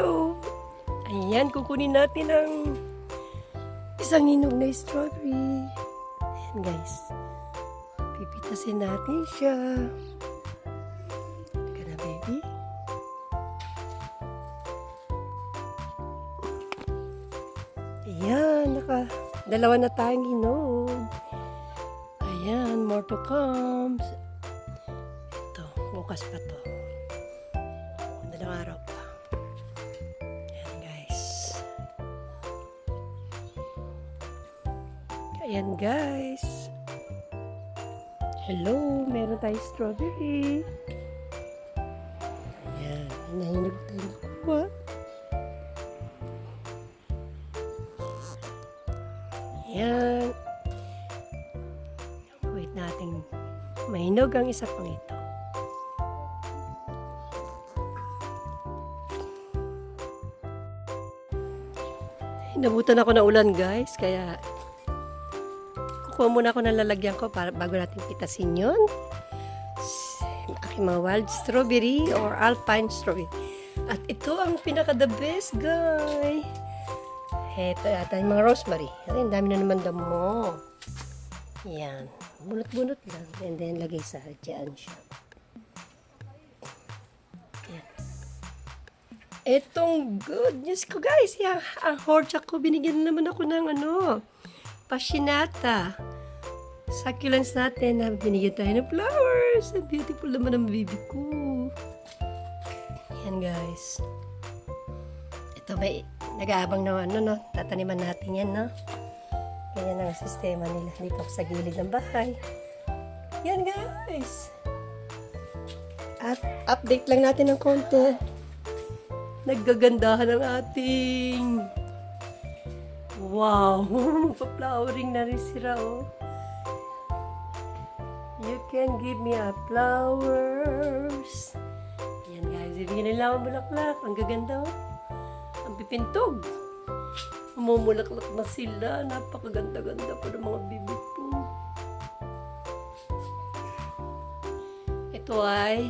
So, ayan, kukunin natin ang isang hinog na strawberry. Ayan guys. Pipitasin natin siya. Teka na baby. Ayan, dalawa na tayong hinog. Ayan, more to come. Ito, bukas pa to. Dalawang araw pa. Ayan guys. Ayan guys. Hello, meron tayong strawberry. Ayan, hinahinog tayo nakuha. Ayan. Wait natin. Mahinog ang isa pang ito. Inabutan ako ng ulan guys, kaya kukuha muna ako ng lalagyan ko para bago natin pitasin yun. Aking mga wild strawberry or alpine strawberry. At ito ang pinaka the best guys. Ito yata yung mga rosemary. Ang dami na naman damo. Yan. Bunot-bunot lang. And then lagay sa dyan siya. Yan. Itong good news ko guys. Yan. Ang horchak ko, binigyan naman ako ng passionata. Succulents natin. Binigyan tayo ng flowers. Ang beautiful naman ang baby ko. Yan guys. Ito may nag-aabang na tataniman natin yan, no? Ganyan ang sistema nila dito sa gilid ng bahay. Yan, guys. At update lang natin ng konti. Naggagandahan ang ating wow! Magpa-flowering na rin sila, oh. You can give me a flowers. Yan, guys. Ibigyan nila ang bulaklak. Ang gaganda, oh. Ang pipintog. Mumulaklak na sila. Napakaganda-ganda po ng mga bibi po. Ito ay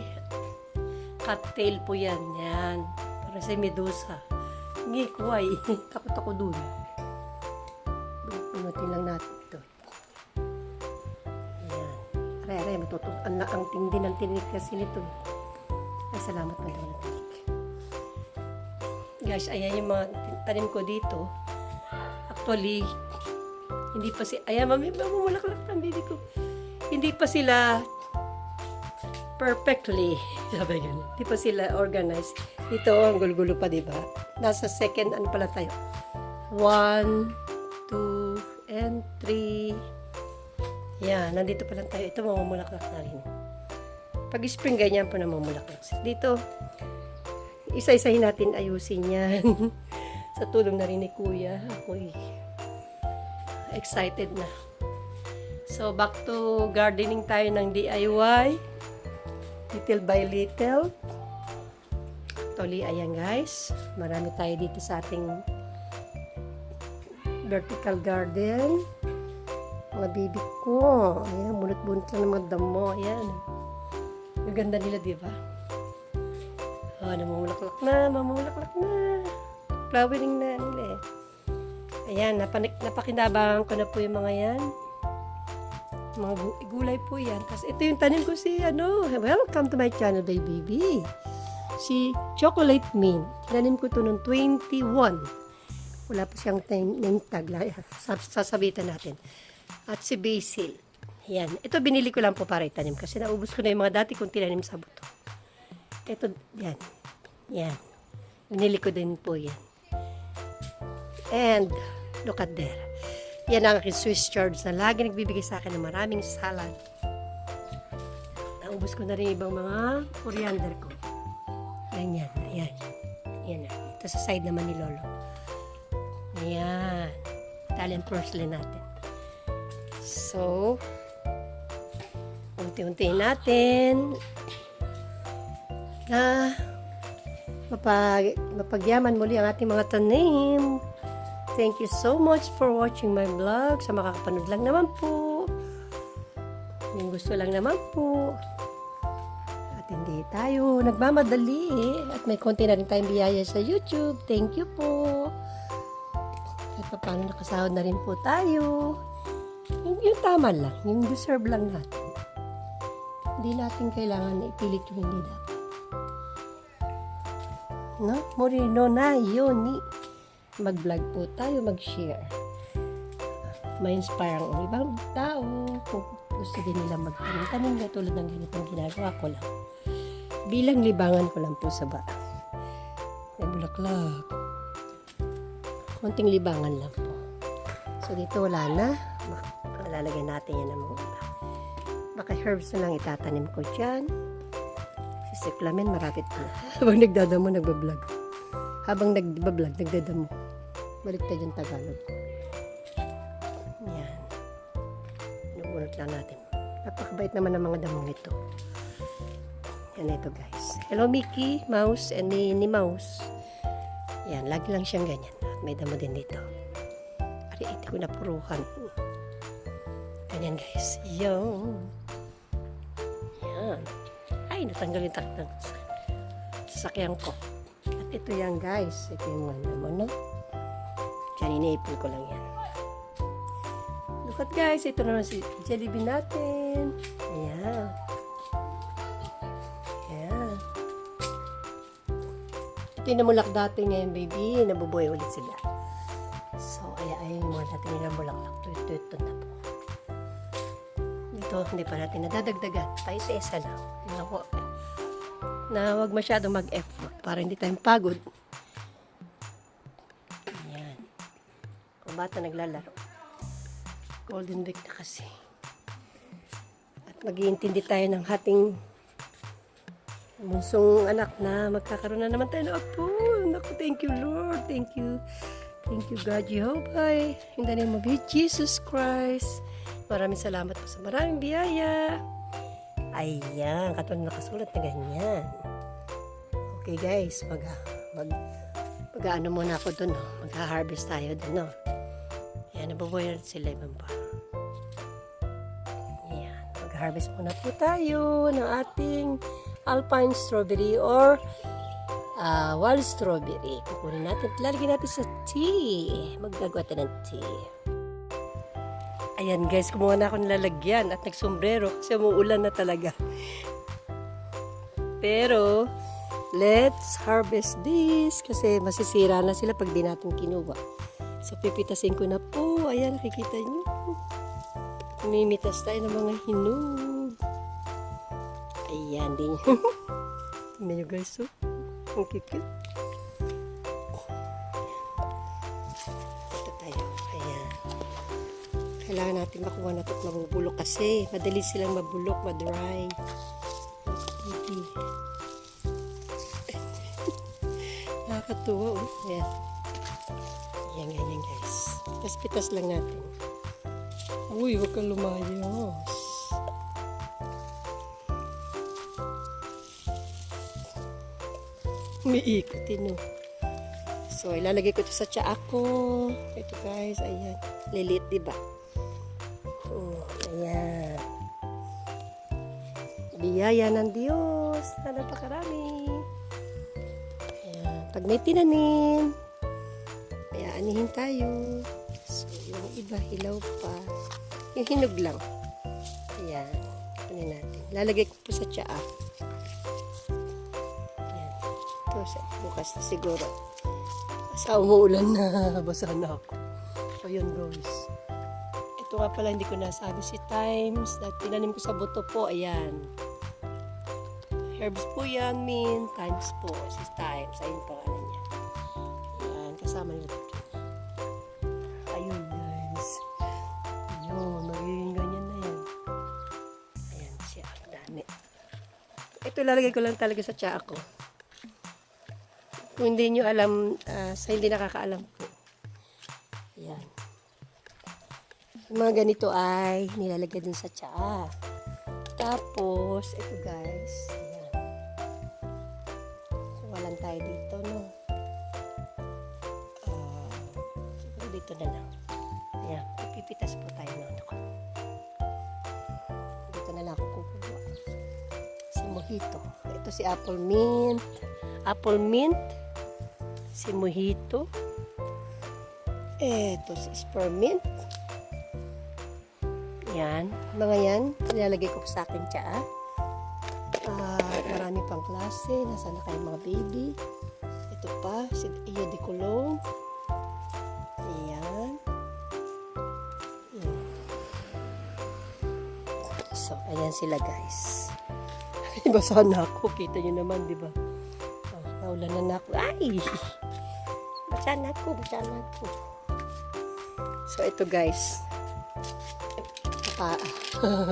cattail po yan. Yan. Para sa medusa. Hindi ko ay. Takot ako dun. Pinutin lang natin ito. Yan. Aray-aray. Ang tindi ng tinik kasi nito. Ay, salamat pa naman natin. Guys, ayan yung mga tanim ko dito. Actually, hindi pa ayan, mamulaklak ng baby ko. Hindi pa sila perfectly, sabi yun. Hindi pa sila organized. Ito, ang gulo-gulo pa, diba? Nasa second, pala tayo? 1, 2, and 3. Yan, nandito pa lang tayo. Ito, mamulaklak na rin. Pag spring, ganyan po na mamulaklak. Dito, isa-isahin natin ayusin yan. Sa tulong na rin ni Kuya. Ako'y excited na. So, back to gardening tayo ng DIY. Little by little. Actually, ayan guys. Marami tayo dito sa ating vertical garden. Mga baby ko. Ayan, bunot-bunot lang ng mga damo. Ayan. Ang ganda nila, diba? Namumulaklak na. Flowering na nila eh. Ayan, napakinabangan ko na po yung mga yan. Mga gulay po yan. Kasi ito yung tanim ko welcome to my channel, baby. Si Chocolate Mint. Tanim ko to noong 21. Wala pa siyang name tag. Sasabitan natin. At si Basil. Ayan. Ito binili ko lang po para itanim. Kasi naubos ko na yung mga dati kong tinanim sa buto. Ito, yan. Yan. Binili ko din po yan. And, look at there. Yan ang aking Swiss chard na lagi nagbibigay sa akin ng maraming salad. Naubos ko na rin ibang mga coriander ko. Ganyan. Ayan. Yan. Ito sa side naman ni Lolo. Ayan. Italian porcelain natin. So, unti-untiin natin na mapagyaman muli ang ating mga tanim. Thank you so much for watching my vlog. Sa makakapanood lang naman po. Yung gusto lang naman po. At hindi tayo nagmamadali at may konti na rin tayong biyaya sa YouTube. Thank you po. At paano nakasahod na rin po tayo. Yung tama lang, yung deserve lang natin. Hindi natin kailangan na ipilit yung hindi dapat. No? Moreno na yun. Mag-vlog po tayo, mag-share. Ma-inspire ang ibang tao. Kung gusto din nila magtanim-tanim na tulad ng ganitong ginagawa ko lang. Bilang libangan ko lang po sa baa. May bulaklak. Konting libangan lang po. So dito wala na. Lalagyan natin yan ng mga iba. Baka herbs na lang itatanim ko dyan. Si Cyclamen marapit na. Habang nagdadamo, nagbablog. Habang nagbablog, nagdadamo. Baliktad yung Tagalog. Yan. Nabunot lang natin. Napakabait naman ng mga damong ito. Yan ito guys. Hello Mickey, Mouse, and ni Mouse. Yan, lagi lang siyang ganyan. At may damo din dito. Ari, iti ko napuruhan. Ganyan guys. Yan. Yan. Ay, natanggal yung takdang sasakyan ko. At ito yan guys. Ito yung mga naman, no? Diyan, iniipon ko lang yan. Look at guys, ito naman si Jollibee natin. Ayan. Ayan. Ito yung namulak dati ngayon, baby. Nabubuhay ulit sila. So, ay mga natin nilang bulaklak. Ito na po. Dito, hindi pa natin nadadagdagan. Tayo sa isa lang. Na huwag masyadong mag-effort para hindi tayong pagod. Ayan. Kung bata naglalaro. Golden week na kasi. At mag-iintindi tayo ng ating munsong anak na magkakaroon na naman tayo ng apo. Naku, thank you Lord. Thank you. Thank you God Jehovah. In the name of Jesus Christ. Maraming salamat po sa maraming biyaya. Ayan, katulad nakasulat na ganyan. Okay guys, mag-ano muna ako dun, no? Mag-harvest tayo dun, no? Ayan, nabubuhay na sila ibang pa. Ayan, mag-harvest muna po tayo ng ating alpine strawberry or wild strawberry. Kukunin natin, lalagyan natin sa tea. Maggagawa tayo ng tea. Ayan guys, kumuha na ako ng lalagyan at nagsombrero kasi umuulan na talaga. Pero, let's harvest this kasi masisira na sila pag di natin kinuha. So, pipitasin ko na po. Ayan, nakikita nyo. Mimitas tayo ng mga hinog. Ayan din. Tingnan nyo guys, so. Ang cute. Ito tayo. Ayan. Kailangan natin makuha na ito at mabubulok kasi madali silang mabulok, madry. Nakakatuwa, oh. Ayan. Ayan, ganyan guys. Pitas-pitas lang natin. Uy, huwag kang lumayos. Umiikot din, oh. So, ilalagay ko ito sa tsaa ko. Ito guys, ayan. Lilit, diba? Oh, ayan. Biyaya ng Diyos na napakarami. Ayan. Pag may tinanim, anihin tayo. So, yung iba, hilaw pa. Yung hinog lang. Ayan. Kunin natin. Lalagay ko po sa tsaa. Ayan. Ito, bukas na siguro. Sa umuulan na, basa na ako. So, yun guys. Ito nga pala, hindi ko nasabi si Times. Tinanim ko sa buto po. Ayan. Herbs po yan, min. Times po. Si Times. Ayun pangalan niya. Ayan. Kasama nila. Ayun guys. Ayun. Magiging ganyan na yan. Ayan siya. Ang dami. Ito lalagay ko lang talaga sa tsaa ko. Kung hindi nyo alam, sa hindi nakakaalam po. Ayan. Yung mga ganito ay nilalagay din sa tsaa. Tapos, ito guys. Ayan. So, walang tayo dito, no? Siguro dito na lang. Ayan. Pipitas po tayo ng ano ko. Dito na lang ako kukuha. Sa mojito. Ito si apple mint. Apple mint. Si mojito. Ito si spearmint. Yan. Mga yan, nilalagay ko sa akin tsaa. Marami pang klase. Nasaan na kayo mga baby? Ito pa, si Eau de Cologne. Ayan. So, ayan sila guys. Basa na ako. Kita nyo naman, di ba? Oh, naulan na ako. Ay! Basa na ako. So, ito guys.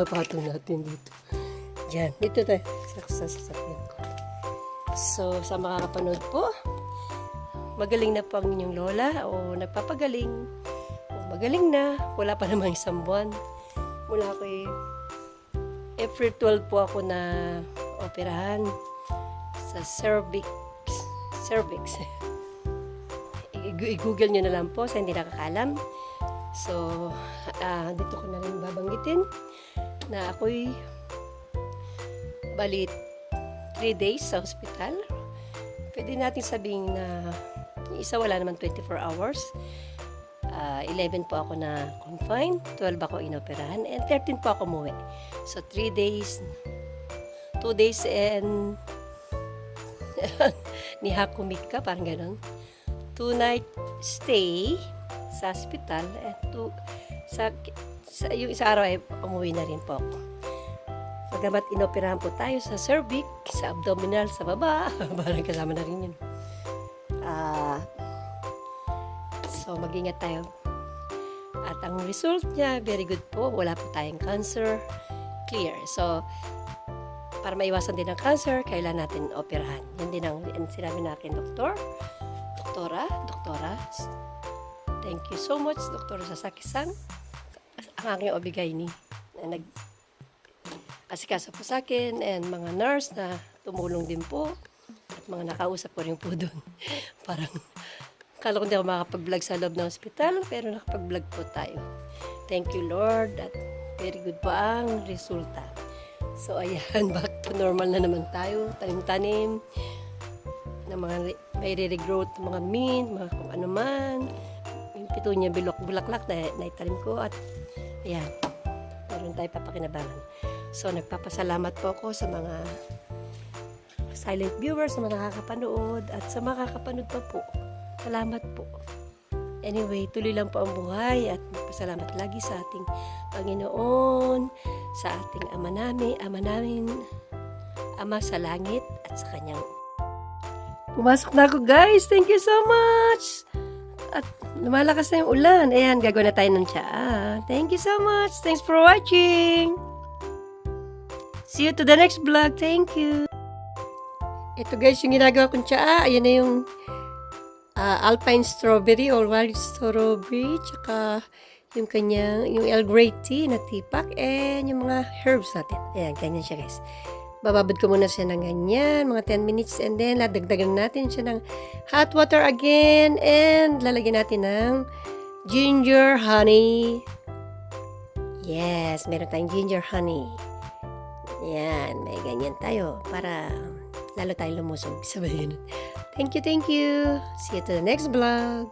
Pato natin dito. Diyan. Dito tayo. Sa sasakyan ko. So, sa makakapanood po, magaling na po ang inyong lola o nagpapagaling o magaling na. Wala pa namang isang buwan. Mula kay April 12 po ako na operahan sa cervix. I-google nyo na lang po sa hindi nakakalam. So, dito ko na rin babanggitin na ako'y balit 3 days sa hospital. Pwede natin sabihin na yung isa wala naman 24 hours. 11 po ako na confined, 12 ako inoperahan, and 13 po ako umuwi. So, 3 days, 2 days and ni Hakumika, parang ganon. 2 night stay sa hospital, and yung isa araw ay umuwi na rin po ako. Pagamat inoperahan po tayo sa cervix, sa abdominal, sa baba, parang kasama na rin yun. So, mag-ingat tayo. At ang result niya, very good po. Wala po tayong cancer. Clear. So, para maiwasan din ang cancer, kailan natin operahan. Yan din ang sinabi na akin, doktora. Thank you so much, Dr. Sasaki-san. Ang aking obigayni na nag-asikaso po sa akin, and mga nurse na tumulong din po. At mga nakausap ko rin po doon. Parang kala ko hindi ako makapag-vlog sa loob ng hospital, pero nakapag-vlog po tayo. Thank you, Lord. At very good po ang resulta. So, ayan, back to normal na naman tayo. Tanim-tanim na mga may regrowth, mga mint, mga kung ano man. Yung petunia bulaklak na naitanim ko. At, ayan, meron tayo papakinabangan. So, nagpapasalamat po ako sa mga silent viewers, sa mga nakakapanood, at sa mga kakapanood pa po. Salamat po. Anyway, tuloy lang po ang buhay at magpasalamat lagi sa ating Panginoon, sa ating Ama sa langit at sa Kanyang. Pumasok na ako guys! Thank you so much! At lumalakas na yung ulan. Ayan, gagawin na tayo ng tsaa. Thank you so much! Thanks for watching! See you to the next vlog. Thank you! Ito guys, yung ginagawa kong tsaa. Ayan na yung alpine strawberry or wild strawberry, tsaka yung Earl Grey tea na tipak, and yung mga herbs natin. Ayan, ganyan siya guys. Bababad ko muna siya ng ganyan, mga 10 minutes, and then ladagdagan natin siya ng hot water again, and lalagyan natin ng ginger honey. Yes, meron tayong ginger honey. Ayan, may ganyan tayo para lalo tayo lumusog. Sabay ganun. Thank you. See you to the next vlog.